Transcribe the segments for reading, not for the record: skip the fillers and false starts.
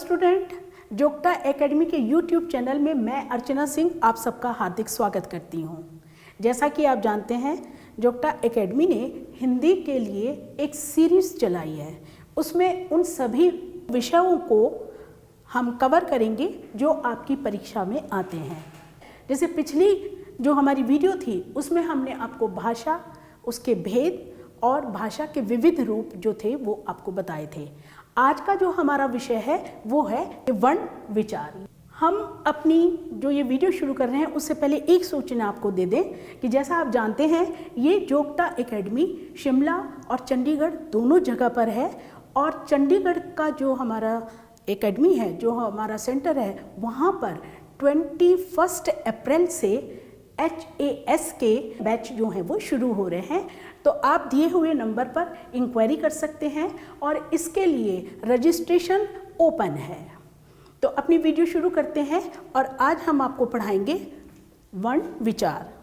Student, जोगटा academy के YouTube channel में मैं अर्चना सिंह आप सबका हार्दिक स्वागत करती हूँ। जैसा कि आप जानते हैं, जोगटा एकेडमी ने हिंदी के लिए एक सीरीज़ चलाई है। उसमें उन सभी विषयों को हम कवर करेंगे जो आपकी परीक्षा में आते हैं। जैसे पिछली जो हमारी वीडियो थी उसमें हमने आपको भाषा, उसके भेद और भाषा के विविध रूप जो थे वो आपको बताए थे। आज का जो हमारा विषय है वो है वर्ण विचार। हम अपनी जो ये वीडियो शुरू कर रहे हैं उससे पहले एक सूचना आपको दे दें कि जैसा आप जानते हैं ये जोगटा एकेडमी शिमला और चंडीगढ़ दोनों जगह पर है। और चंडीगढ़ का जो हमारा एकेडमी है, जो हमारा सेंटर है, वहाँ पर 21 अप्रैल से HAS के बैच जो हैं वो शुरू हो रहे हैं। तो आप दिए हुए नंबर पर इंक्वायरी कर सकते हैं और इसके लिए रजिस्ट्रेशन ओपन है। तो अपनी वीडियो शुरू करते हैं और आज हम आपको पढ़ाएंगे वर्ण विचार।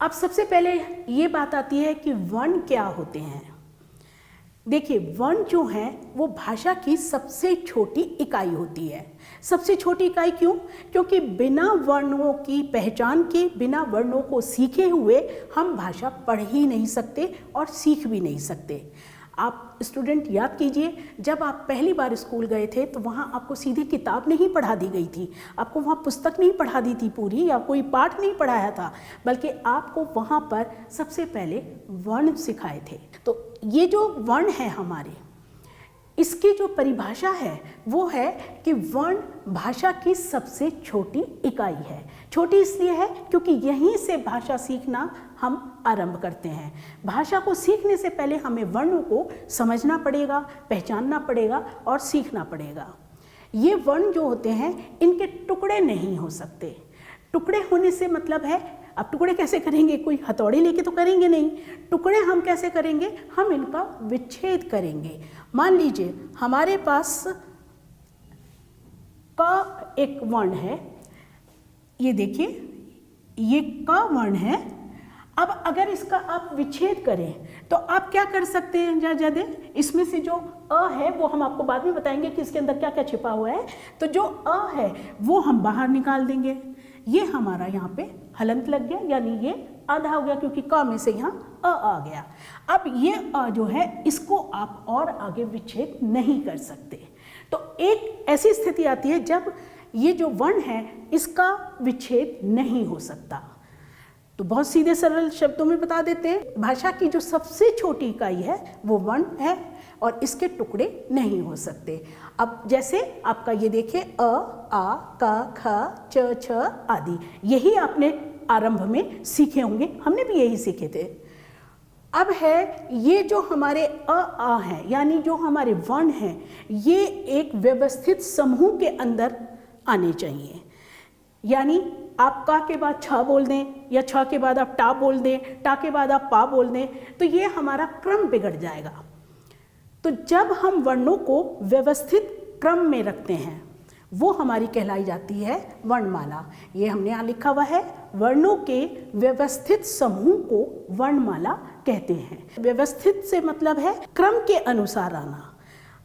अब सबसे पहले ये बात आती है कि वर्ण क्या होते हैं। देखिए, वर्ण जो है वो भाषा की सबसे छोटी इकाई होती है। सबसे छोटी इकाई क्यों? क्योंकि बिना वर्णों की पहचान के, बिना वर्णों को सीखे हुए हम भाषा पढ़ ही नहीं सकते और सीख भी नहीं सकते। आप स्टूडेंट याद कीजिए, जब आप पहली बार स्कूल गए थे तो वहाँ आपको सीधे किताब नहीं पढ़ा दी गई थी, आपको वहाँ पुस्तक नहीं पढ़ा दी थी पूरी, या कोई पाठ नहीं पढ़ाया था, बल्कि आपको वहाँ पर सबसे पहले वर्ण सिखाए थे। तो ये जो वर्ण है हमारे, इसकी जो परिभाषा है वो है कि वर्ण भाषा की सबसे छोटी इकाई है। छोटी इसलिए है क्योंकि यहीं से भाषा सीखना हम आरंभ करते हैं। भाषा को सीखने से पहले हमें वर्णों को समझना पड़ेगा, पहचानना पड़ेगा और सीखना पड़ेगा। ये वर्ण जो होते हैं इनके टुकड़े नहीं हो सकते। टुकड़े होने से मतलब है, अब टुकड़े कैसे करेंगे? कोई हथौड़ी लेके तो करेंगे नहीं। टुकड़े हम कैसे करेंगे? हम इनका विच्छेद करेंगे। मान लीजिए हमारे पास का एक वर्ण है, ये देखिए ये का वर्ण है। अब अगर इसका आप विच्छेद करें तो आप क्या कर सकते हैं? जरा इसमें से जो अ है वो हम आपको बाद में बताएंगे कि इसके अंदर क्या क्या छिपा हुआ है। तो जो अ है वो हम बाहर निकाल देंगे। ये हमारा यहाँ पे हलंत लग गया, यानी ये आधा हो गया क्योंकि क में से यहाँ अ आ गया। अब ये अ जो है इसको आप और आगे विच्छेद नहीं कर सकते। तो एक ऐसी स्थिति आती है जब ये जो वर्ण है इसका विच्छेद नहीं हो सकता। तो बहुत सीधे सरल शब्दों में बता देते हैं, भाषा की जो सबसे छोटी इकाई है वो वर्ण है और इसके टुकड़े नहीं हो सकते। अब जैसे आपका ये देखिए अ, आ, क, ख, च, छ आदि, यही आपने आरंभ में सीखे होंगे, हमने भी यही सीखे थे। अब है ये जो हमारे अ, आ हैं, यानी जो हमारे वर्ण हैं, ये एक व्यवस्थित समूह के अंदर आने चाहिए। यानी आप का के बाद छ बोल दें या छ के बाद आप टा बोल दें, टा के बाद आप पा बोल दें, तो ये हमारा क्रम बिगड़ जाएगा। तो जब हम वर्णों को व्यवस्थित क्रम में रखते हैं वो हमारी कहलाई जाती है वर्णमाला। ये हमने यहाँ लिखा हुआ है, वर्णों के व्यवस्थित समूह को वर्णमाला कहते हैं। व्यवस्थित से मतलब है क्रम के अनुसार आना।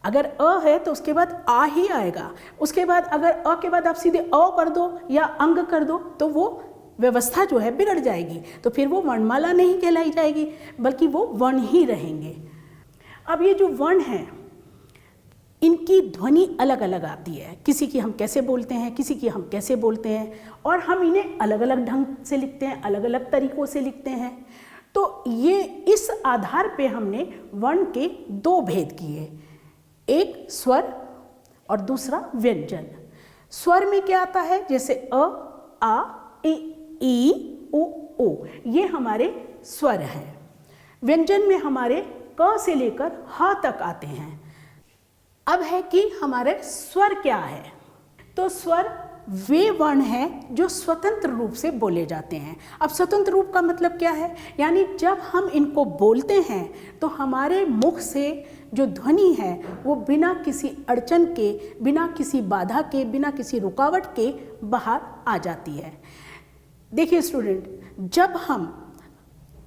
अगर अ है तो उसके बाद आ ही आएगा। उसके बाद अगर अ के बाद आप सीधे अ कर दो या अंग कर दो तो वो व्यवस्था जो है बिगड़ जाएगी। तो फिर वो वर्णमाला नहीं कहलाई जाएगी बल्कि वो वर्ण ही रहेंगे। अब ये जो वर्ण हैं इनकी ध्वनि अलग अलग आती है। किसी की हम कैसे बोलते हैं, किसी की हम कैसे बोलते हैं, और हम इन्हें अलग अलग ढंग से लिखते हैं, अलग अलग तरीक़ों से लिखते हैं। तो ये इस आधार पे हमने वर्ण के दो भेद किए, एक स्वर और दूसरा व्यंजन। स्वर में क्या आता है? जैसे अ, आ, ई, उ, ओ, ये हमारे स्वर हैं। व्यंजन में हमारे क से लेकर ह तक आते हैं। अब है कि हमारे स्वर क्या है? तो स्वर वे वर्ण हैं जो स्वतंत्र रूप से बोले जाते हैं। अब स्वतंत्र रूप का मतलब क्या है? यानी जब हम इनको बोलते हैं तो हमारे मुख से जो ध्वनि है वो बिना किसी अड़चन के, बिना किसी बाधा के, बिना किसी रुकावट के बाहर आ जाती है। देखिए स्टूडेंट, जब हम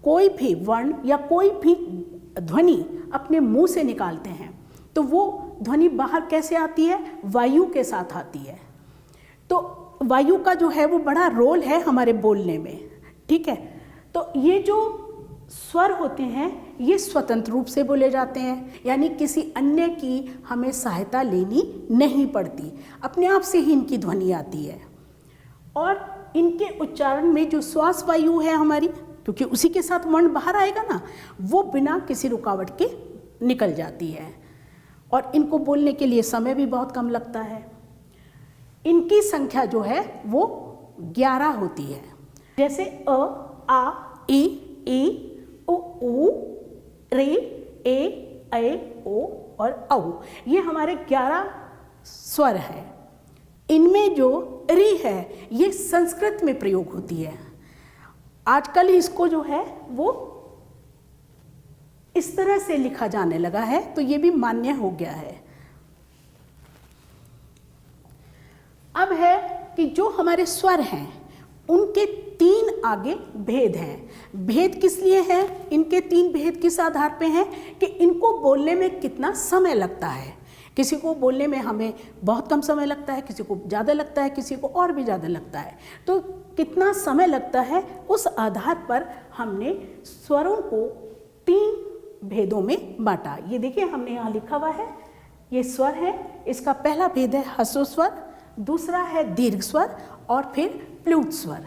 कोई भी वर्ण या कोई भी ध्वनि अपने मुंह से निकालते हैं तो वो ध्वनि बाहर कैसे आती है? वायु के साथ आती है। तो वायु का जो है वो बड़ा रोल है हमारे बोलने में, ठीक है। तो ये जो स्वर होते हैं ये स्वतंत्र रूप से बोले जाते हैं, यानी किसी अन्य की हमें सहायता लेनी नहीं पड़ती, अपने आप से ही इनकी ध्वनि आती है। और इनके उच्चारण में जो श्वास वायु है हमारी, क्योंकि उसी के साथ वर्ण बाहर आएगा ना, वो बिना किसी रुकावट के निकल जाती है। और इनको बोलने के लिए समय भी बहुत कम लगता है। इनकी संख्या जो है वो 11 होती है, जैसे अ, आ, ई, उ, रे, ए, ओ और औ। ये हमारे 11 स्वर हैं। इनमें जो री है ये संस्कृत में प्रयोग होती है। आजकल इसको जो है वो इस तरह से लिखा जाने लगा है, तो ये भी मान्य हो गया है। अब है कि जो हमारे स्वर हैं उनके 3 आगे भेद हैं। भेद किस लिए है? इनके 3 भेद किस आधार पे हैं कि इनको बोलने में कितना समय लगता है। किसी को बोलने में हमें बहुत कम समय लगता है, किसी को ज़्यादा लगता है, किसी को और भी ज़्यादा लगता है। तो कितना समय लगता है उस आधार पर हमने स्वरों को 3 भेदों में बांटा। ये देखिए हमने यहाँ लिखा हुआ है, ये स्वर है। इसका पहला भेद है ह्रस्व स्वर, दूसरा है दीर्घ स्वर और फिर प्लूत स्वर।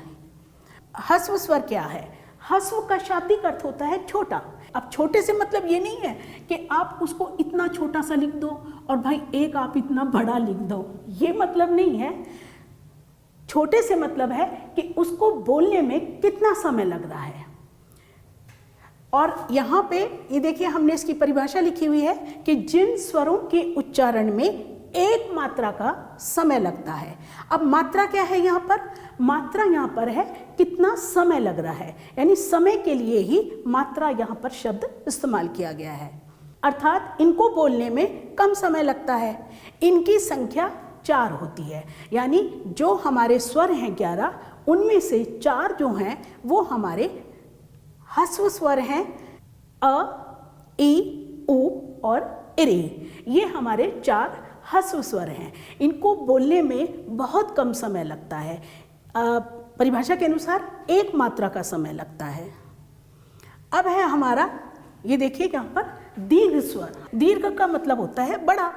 ह्रस्व स्वर क्या है? ह्रस्व का शाब्दिक अर्थ होता है छोटा। अब छोटे से मतलब ये नहीं है कि आप उसको इतना छोटा सा लिख दो और भाई एक आप इतना बड़ा लिख दो, ये मतलब नहीं है। छोटे से मतलब है कि उसको बोलने में कितना समय लग रहा है। और यहाँ पे ये देखिए हमने इसकी परिभाषा लिखी हुई है कि जिन स्वरों के उच्चारण में एक मात्रा का समय लगता है। अब मात्रा क्या है यहाँ पर? मात्रा यहाँ पर है कितना समय लग रहा है, यानी समय के लिए ही मात्रा यहाँ पर शब्द इस्तेमाल किया गया है। अर्थात इनको बोलने में कम समय लगता है। इनकी संख्या 4 होती है, यानी जो हमारे स्वर हैं 11, उनमें से 4 जो हैं वो हमारे ह्रस्व स्वर हैं, अ, ई, उ और रे। ये हमारे 4 ह्रस्व स्वर हैं। इनको बोलने में बहुत कम समय लगता है। परिभाषा के अनुसार 1 मात्रा का समय लगता है। अब है हमारा, ये देखिए यहाँ पर दीर्घ स्वर। दीर्घ का मतलब होता है बड़ा।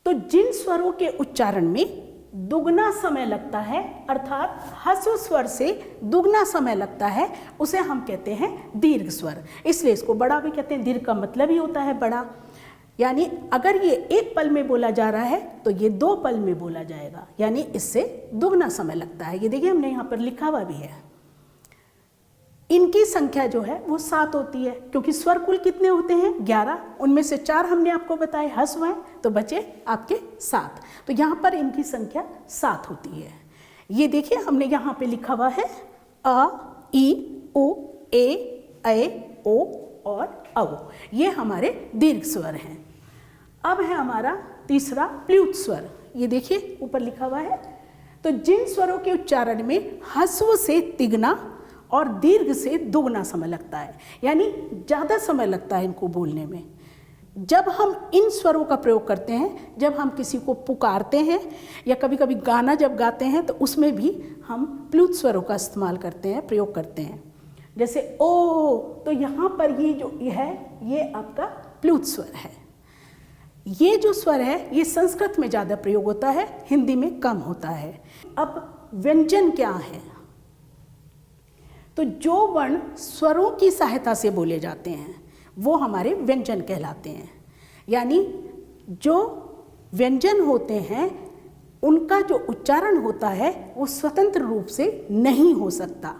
तो जिन स्वरों के उच्चारण में दुगना समय लगता है, अर्थात ह्रस्व स्वर से दुगना समय लगता है, उसे हम कहते हैं दीर्घ स्वर। इसलिए इसको बड़ा भी कहते हैं। दीर्घ का मतलब ही होता है बड़ा, यानी अगर ये 1 पल में बोला जा रहा है तो ये 2 पल में बोला जाएगा, यानी इससे दुगना समय लगता है। ये देखिए हमने यहाँ पर लिखा हुआ भी है। इनकी संख्या जो है वो 7 होती है, क्योंकि स्वर कुल कितने होते हैं? 11। उनमें से 4 हमने आपको बताए ह्रस्व हैं, तो बचे आपके 7। तो यहाँ पर इनकी संख्या 7 होती है। ये देखिए हमने यहाँ पे लिखा हुआ है अ, ई, उ, ए, ओ और औ। ये हमारे दीर्घ स्वर हैं। अब है हमारा तीसरा प्लूत स्वर। ये देखिए ऊपर लिखा हुआ है। तो जिन स्वरों के उच्चारण में ह्रस्व से तिगना और दीर्घ से दुगना समय लगता है, यानी ज़्यादा समय लगता है इनको बोलने में। जब हम इन स्वरों का प्रयोग करते हैं, जब हम किसी को पुकारते हैं या कभी कभी गाना जब गाते हैं, तो उसमें भी हम प्लूत स्वरों का इस्तेमाल करते हैं, प्रयोग करते हैं। जैसे ओ, तो यहाँ पर ये जो है ये आपका प्लूत स्वर है। ये जो स्वर है ये संस्कृत में ज़्यादा प्रयोग होता है, हिंदी में कम होता है। अब व्यंजन क्या है? तो जो वर्ण स्वरों की सहायता से बोले जाते हैं वो हमारे व्यंजन कहलाते हैं। यानी जो व्यंजन होते हैं उनका जो उच्चारण होता है वो स्वतंत्र रूप से नहीं हो सकता,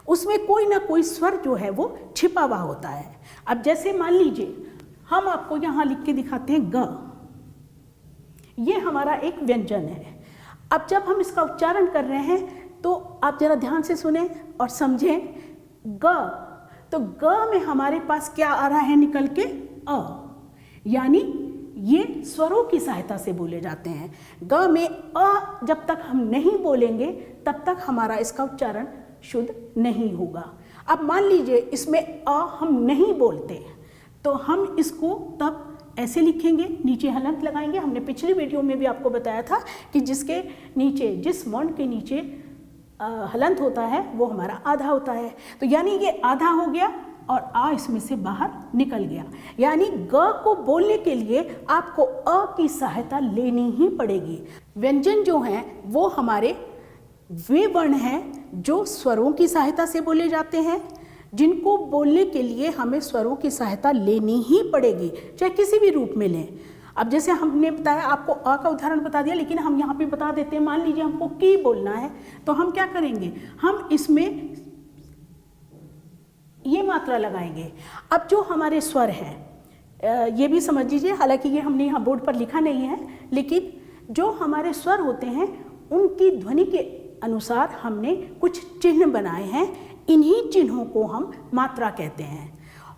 उसमें कोई ना कोई स्वर जो है वो छिपा हुआ होता है। अब जैसे मान लीजिए हम आपको यहाँ लिख के दिखाते हैं ग, ये हमारा एक व्यंजन है। अब जब हम इसका उच्चारण कर रहे हैं तो आप जरा ध्यान से सुने और समझें। ग, तो ग में हमारे पास क्या आ रहा है निकल के? अ, यानी ये स्वरों की सहायता से बोले जाते हैं। ग में अ जब तक हम नहीं बोलेंगे तब तक हमारा इसका उच्चारण शुद्ध नहीं होगा। अब मान लीजिए इसमें अ हम नहीं बोलते, तो हम इसको तब ऐसे लिखेंगे, नीचे हलंत लगाएंगे। हमने पिछली वीडियो में भी आपको बताया था कि जिसके नीचे, जिस वर्ण के नीचे हलंत होता है वो हमारा आधा होता है। तो यानी ये आधा हो गया और आ इसमें से बाहर निकल गया। यानी ग को बोलने के लिए आपको अ की सहायता लेनी ही पड़ेगी। व्यंजन जो हैं वो हमारे वे वर्ण हैं जो स्वरों की सहायता से बोले जाते हैं, जिनको बोलने के लिए हमें स्वरों की सहायता लेनी ही पड़ेगी, चाहे किसी भी रूप में लें। अब जैसे हमने बताया, आपको अ का उदाहरण बता दिया, लेकिन हम यहाँ पे बता देते हैं, मान लीजिए हमको की बोलना है, तो हम क्या करेंगे, हम इसमें ये मात्रा लगाएंगे। अब जो हमारे स्वर हैं, ये भी समझ लीजिए, हालांकि ये हमने यहाँ बोर्ड पर लिखा नहीं है, लेकिन जो हमारे स्वर होते हैं उनकी ध्वनि के अनुसार हमने कुछ चिन्ह बनाए हैं। इन्हीं चिन्हों को हम मात्रा कहते हैं।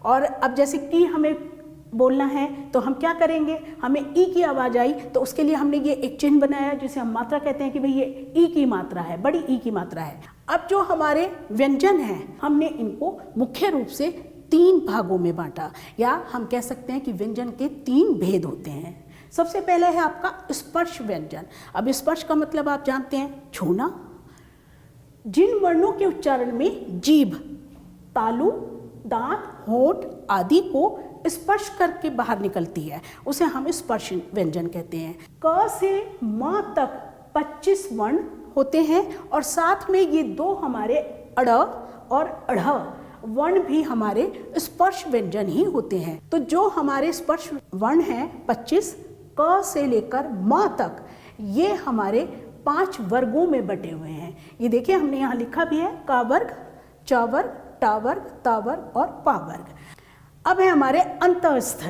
और अब जैसे कि हमें बोलना है तो हम क्या करेंगे, हमें ई की आवाज़ आई तो उसके लिए हमने ये एक चिन्ह बनाया जिसे हम मात्रा कहते हैं कि भाई ये ई की मात्रा है, बड़ी ई की मात्रा है। अब जो हमारे व्यंजन हैं हमने इनको मुख्य रूप से 3 भागों में बांटा, या हम कह सकते हैं कि व्यंजन के 3 भेद होते हैं। सबसे पहले है आपका स्पर्श व्यंजन। अब स्पर्श का मतलब आप जानते हैं, छूना। जिन वर्णों के उच्चारण में जीभ, तालु, दांत, होंठ आदि को स्पर्श करके बाहर निकलती है उसे हम स्पर्श व्यंजन कहते हैं। क से म तक 25 वर्ण होते हैं और साथ में ये 2 हमारे अड़ और अढ़ वर्ण भी हमारे स्पर्श व्यंजन ही होते हैं। तो जो हमारे स्पर्श वर्ण हैं 25, क से लेकर म तक, ये हमारे 5 वर्गों में बटे हुए हैं। ये देखिए हमने यहाँ लिखा भी है, का वर्ग, च वर्ग, टा वर्ग, ता वर्ग और पा वर्ग। अब है हमारे अंतस्थ।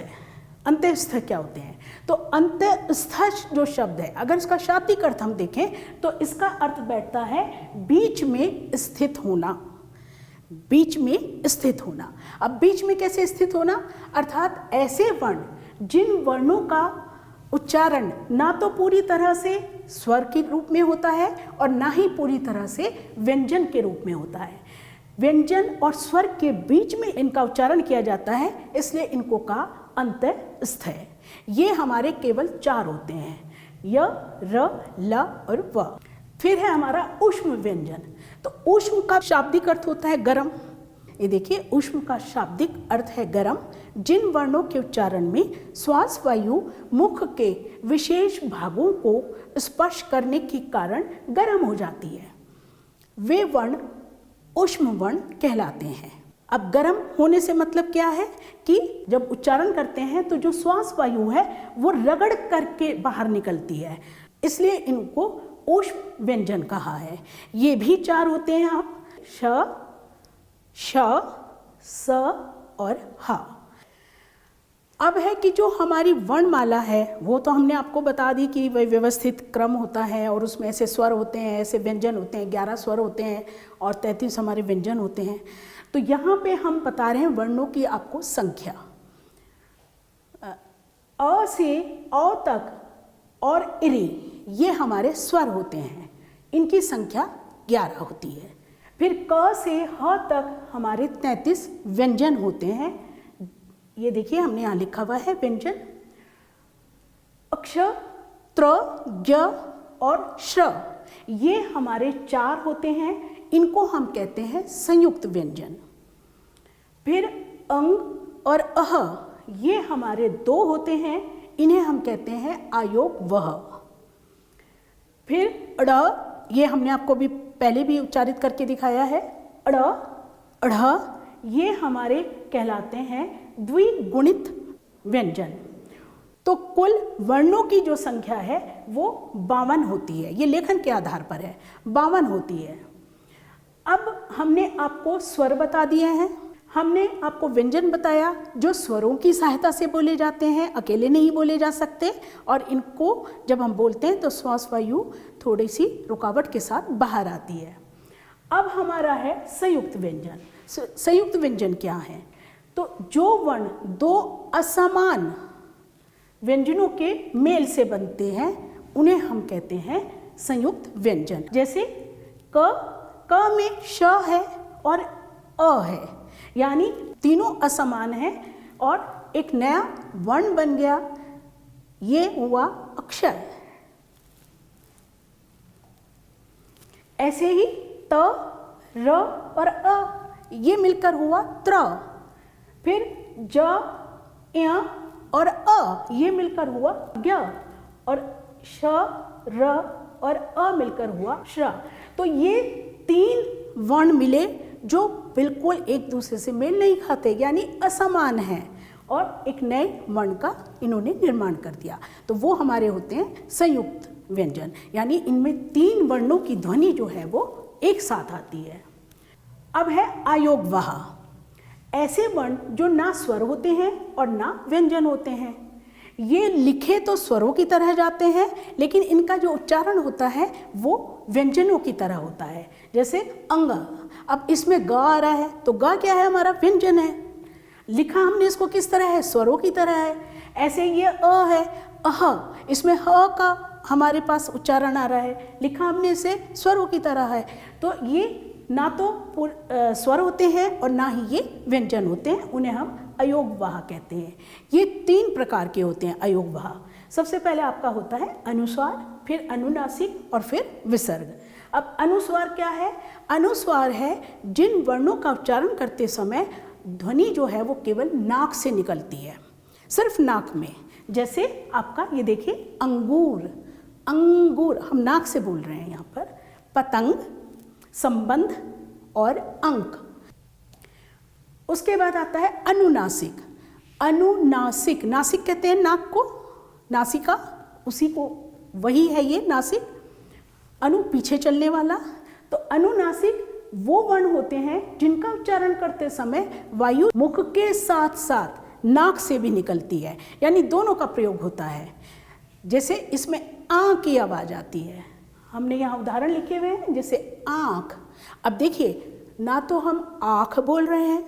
अंतस्थ क्या होते हैं, तो अंतस्थ जो शब्द है, अगर इसका शाब्दिक अर्थ हम देखें तो इसका अर्थ बैठता है बीच में स्थित होना। बीच में स्थित होना। अब बीच में कैसे स्थित होना, अर्थात ऐसे वर्ण जिन वर्णों का उच्चारण ना तो पूरी तरह से स्वर के रूप में होता है और ना ही पूरी तरह से व्यंजन के रूप में होता है। व्यंजन और स्वर के बीच में इनका उच्चारण किया जाता है, इसलिए इनको कहा अंतस्थ है। ये हमारे केवल 4 होते हैं, य, र, ल और व। फिर है हमारा ऊष्म व्यंजन। तो ऊष्म का शाब्दिक अर्थ होता है गरम। ये देखिए, ऊष्म का शाब्दिक अर्थ है गरम। जिन वर्णों के उच्चारण में श्वास वायु मुख के विशेष भागों को स्पर्श करने के कारण गर्म हो जाती है, वे वर्ण ऊष्म वर्ण कहलाते हैं। अब गर्म होने से मतलब क्या है कि जब उच्चारण करते हैं तो जो श्वास वायु है वो रगड़ करके बाहर निकलती है, इसलिए इनको ऊष्म व्यंजन कहा है। ये भी 4 होते हैं, आप श, श, स और ह। अब है कि जो हमारी वर्णमाला है वो तो हमने आपको बता दी कि वह व्यवस्थित क्रम होता है और उसमें ऐसे स्वर होते हैं, ऐसे व्यंजन होते हैं, 11 स्वर होते हैं और 33 हमारे व्यंजन होते हैं। तो यहाँ पे हम बता रहे हैं वर्णों की आपको संख्या। अ से औ तक और इरी ये हमारे स्वर होते हैं, इनकी संख्या 11 होती है। फिर क से ह तक हमारे 33 व्यंजन होते हैं। ये देखिए हमने यहाँ लिखा हुआ है व्यंजन। अक्ष, त्र, ज और श्र ये हमारे 4 होते हैं, इनको हम कहते हैं संयुक्त व्यंजन। फिर अंग और अह ये हमारे 2 होते हैं, इन्हें हम कहते हैं आयोग वह। फिर अड़, ये हमने आपको भी पहले भी उच्चारित करके दिखाया है, अड़, अढ़ ये हमारे कहलाते हैं द्विगुणित व्यंजन। तो कुल वर्णों की जो संख्या है वो 52 होती है, ये लेखन के आधार पर है, 52 होती है। अब हमने आपको स्वर बता दिए हैं, हमने आपको व्यंजन बताया जो स्वरों की सहायता से बोले जाते हैं, अकेले नहीं बोले जा सकते, और इनको जब हम बोलते हैं तो श्वास वायु थोड़ी सी रुकावट के साथ बाहर आती है। अब हमारा है संयुक्त व्यंजन। संयुक्त व्यंजन क्या है, तो जो वर्ण 2 असमान व्यंजनों के मेल से बनते हैं उन्हें हम कहते हैं संयुक्त व्यंजन। जैसे क में श है और अ है, यानी तीनों असमान हैं और एक नया वर्ण बन गया, ये हुआ अक्षर। ऐसे ही त, र और अ ये मिलकर हुआ त्र। फिर ज, य और अ ये मिलकर हुआ ज्ञ, और श, र और अ मिलकर हुआ श्र। तो ये 3 वर्ण मिले जो बिल्कुल एक दूसरे से मेल नहीं खाते, यानी असमान हैं, और एक नए वर्ण का इन्होंने निर्माण कर दिया। तो वो हमारे होते हैं संयुक्त व्यंजन, यानी इनमें 3 वर्णों की ध्वनि जो है वो एक साथ आती है। अब है अयोगवाह। ऐसे वर्ण जो ना स्वर होते हैं और ना व्यंजन होते हैं। ये लिखे तो स्वरों की तरह जाते हैं, लेकिन इनका जो उच्चारण होता है वो व्यंजनों की तरह होता है। जैसे अंग, अब इसमें ग आ रहा है तो ग क्या है, हमारा व्यंजन है। लिखा हमने इसको किस तरह है, स्वरों की तरह है। ऐसे ये अ है, अह, इसमें ह का हमारे पास उच्चारण आ रहा है, लिखा हमने इसे स्वरों की तरह है। तो ये ना तो स्वर होते हैं और ना ही ये व्यंजन होते हैं, उन्हें हम अयोगवाह कहते हैं। ये 3 प्रकार के होते हैं अयोगवाह। सबसे पहले आपका होता है अनुस्वार, फिर अनुनासिक और फिर विसर्ग। अब अनुस्वार क्या है? अनुस्वार है जिन वर्णों का उच्चारण करते समय ध्वनि जो है वो केवल नाक से निकलती है, सिर्फ नाक में। जैसे आपका ये देखिए अंगूर, अंगूर हम नाक से बोल रहे हैं यहाँ पर। पतंग, संबंध और अंक। उसके बाद आता है अनुनासिक। अनुनासिक, नासिक कहते हैं नाक को, नासिका उसी को, वही है ये नासिक। अनु पीछे चलने वाला। तो अनुनासिक वो वर्ण होते हैं जिनका उच्चारण करते समय वायु मुख के साथ साथ नाक से भी निकलती है, यानी दोनों का प्रयोग होता है। जैसे इसमें आ की आवाज आती है, हमने यहाँ उदाहरण लिखे हुए हैं, जैसे आँख। अब देखिए, ना तो हम आँख बोल रहे हैं,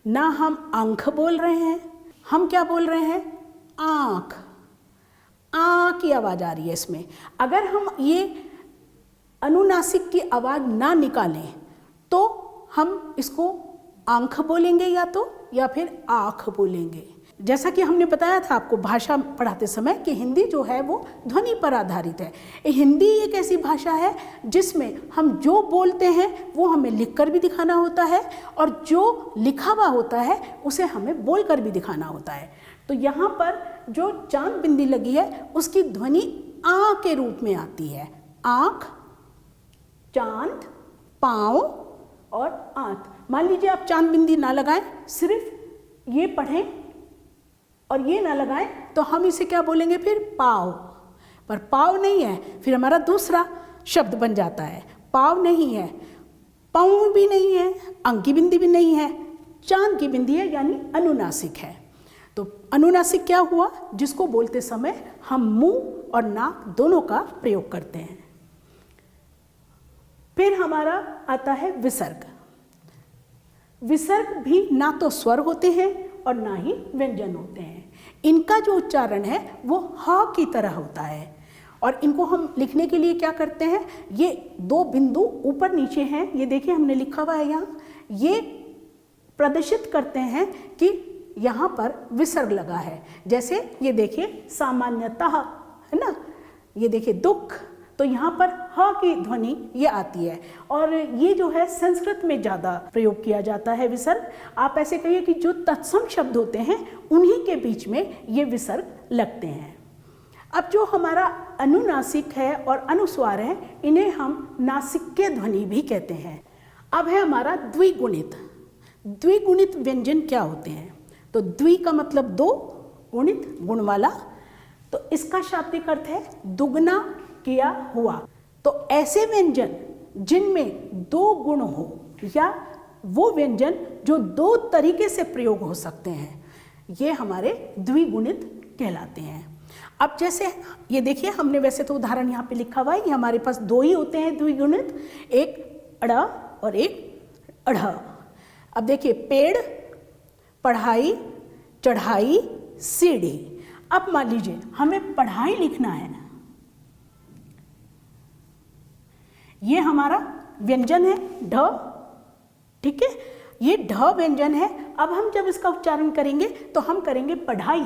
ना हम आंख बोल रहे हैं, हम क्या बोल रहे हैं? आँख। आ की आवाज आ रही है इसमें। अगर हम ये अनुनासिक की आवाज ना निकालें तो हम इसको आंख बोलेंगे या फिर आँख बोलेंगे। जैसा कि हमने बताया था आपको भाषा पढ़ाते समय कि हिंदी जो है वो ध्वनि पर आधारित है। हिंदी एक ऐसी भाषा है जिसमें हम जो बोलते हैं वो हमें लिखकर भी दिखाना होता है, और जो लिखा हुआ होता है उसे हमें बोलकर भी दिखाना होता है। तो यहाँ पर जो चांद बिंदी लगी है उसकी ध्वनि आ के रूप में आती है। आँख, चांद, पाँव और आंत। मान लीजिए आप चांद बिंदी ना लगाएं, सिर्फ ये पढ़ें और ये ना लगाएं, तो हम इसे क्या बोलेंगे फिर? पाव। पर पाव नहीं है, फिर हमारा दूसरा शब्द बन जाता है। पाव नहीं है, पाँव भी नहीं है, अंक की बिंदी भी नहीं है, चांद की बिंदी है, यानी अनुनासिक है। तो अनुनासिक क्या हुआ? जिसको बोलते समय हम मुंह और नाक दोनों का प्रयोग करते हैं। फिर हमारा आता है विसर्ग। विसर्ग भी ना तो स्वर होते हैं और ना ही व्यंजन होते हैं। इनका जो उच्चारण है वो ह की तरह होता है, और इनको हम लिखने के लिए क्या करते हैं? ये 2 बिंदु ऊपर नीचे हैं, ये देखिए हमने लिखा हुआ है यहाँ, ये प्रदर्शित करते हैं कि यहाँ पर विसर्ग लगा है। जैसे ये देखिए सामान्यतः, है ना, ये देखिए दुख, तो यहाँ पर ह की ध्वनि ये आती है। और ये जो है संस्कृत में ज़्यादा प्रयोग किया जाता है विसर्ग। आप ऐसे कहिए कि जो तत्सम शब्द होते हैं उन्हीं के बीच में ये विसर्ग लगते हैं। अब जो हमारा अनुनासिक है और अनुस्वार है, इन्हें हम नासिक्य ध्वनि भी कहते हैं। अब है हमारा द्विगुणित। द्विगुणित व्यंजन क्या होते हैं? तो द्वि का मतलब 2, गुणित गुण वाला, तो इसका शाब्दिक अर्थ है दुगना किया हुआ। तो ऐसे व्यंजन जिनमें 2 गुण हो, या वो व्यंजन जो 2 तरीके से प्रयोग हो सकते हैं, ये हमारे द्विगुणित कहलाते हैं। अब जैसे ये देखिए, हमने वैसे तो उदाहरण यहाँ पे लिखा हुआ है, ये हमारे पास 2 ही होते हैं द्विगुणित, एक अड़ और एक अढ़। अब देखिए, पेड़, पढ़ाई, चढ़ाई, सीढ़ी। अब मान लीजिए हमें पढ़ाई लिखना है, ये हमारा व्यंजन है ढ, ठीक है। ये ढ व्यंजन है। अब हम जब इसका उच्चारण करेंगे तो हम करेंगे पढ़ाई।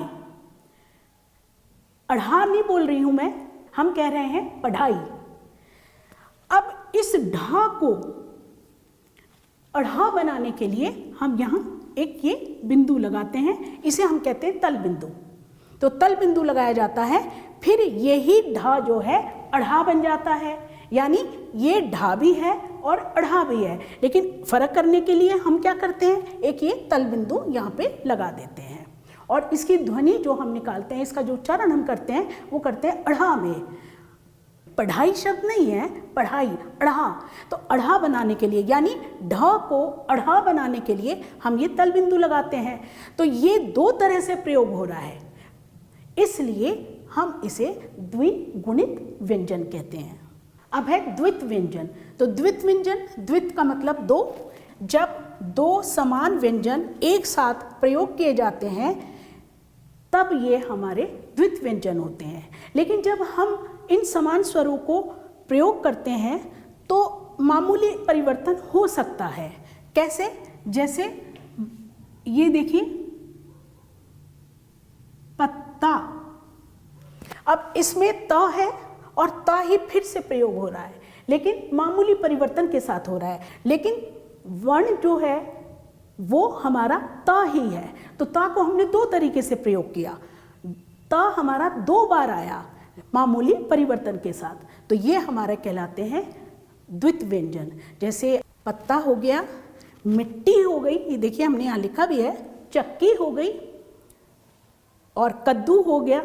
अढ़ा नहीं बोल रही हूं मैं, हम कह रहे हैं पढ़ाई। अब इस ढ को अढ़ा बनाने के लिए हम यहाँ एक ये बिंदु लगाते हैं, इसे हम कहते हैं तल बिंदु। तो तल बिंदु लगाया जाता है, फिर यही ढ जो है अढ़ा बन जाता है, यानी ये ढा भी है और अढ़ा भी है। लेकिन फर्क करने के लिए हम क्या करते हैं, एक ये तल बिंदु यहाँ पे लगा देते हैं और इसकी ध्वनि जो हम निकालते हैं, इसका जो उच्चारण हम करते हैं वो करते हैं अढ़ा में। पढ़ाई शब्द नहीं है, पढ़ाई, अढ़ा। तो अढ़ा बनाने के लिए, यानी ढ को अढ़ा बनाने के लिए हम ये तल बिंदु लगाते हैं। तो ये दो तरह से प्रयोग हो रहा है, इसलिए हम इसे द्विगुणित व्यंजन कहते हैं। अब है द्वित व्यंजन। तो द्वित व्यंजन, द्वित का मतलब दो। जब दो समान व्यंजन एक साथ प्रयोग किए जाते हैं तब ये हमारे द्वित व्यंजन होते हैं। लेकिन जब हम इन समान स्वरों को प्रयोग करते हैं तो मामूली परिवर्तन हो सकता है। कैसे? जैसे ये देखिए, पत्ता। अब इसमें त है और ता ही फिर से प्रयोग हो रहा है, लेकिन मामूली परिवर्तन के साथ हो रहा है। लेकिन वर्ण जो है वो हमारा ता ही है। तो ता को हमने दो तरीके से प्रयोग किया। ता हमारा दो बार आया मामूली परिवर्तन के साथ, तो ये हमारे कहलाते हैं द्वित व्यंजन। जैसे पत्ता हो गया, मिट्टी हो गई, ये देखिए हमने यहाँ लिखा भी है, चक्की हो गई और कद्दू हो गया।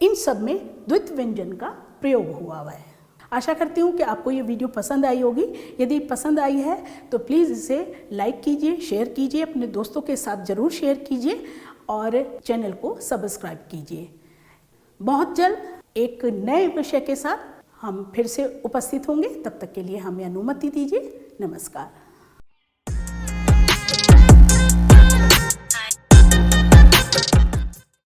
इन सब में द्वित व्यंजन का प्रयोग हुआ है। आशा करती हूँ कि आपको ये वीडियो पसंद आई होगी। यदि पसंद आई है तो प्लीज़ इसे लाइक कीजिए, शेयर कीजिए, अपने दोस्तों के साथ ज़रूर शेयर कीजिए और चैनल को सब्सक्राइब कीजिए। बहुत जल्द एक नए विषय के साथ हम फिर से उपस्थित होंगे। तब तक के लिए हमें अनुमति दीजिए। नमस्कार।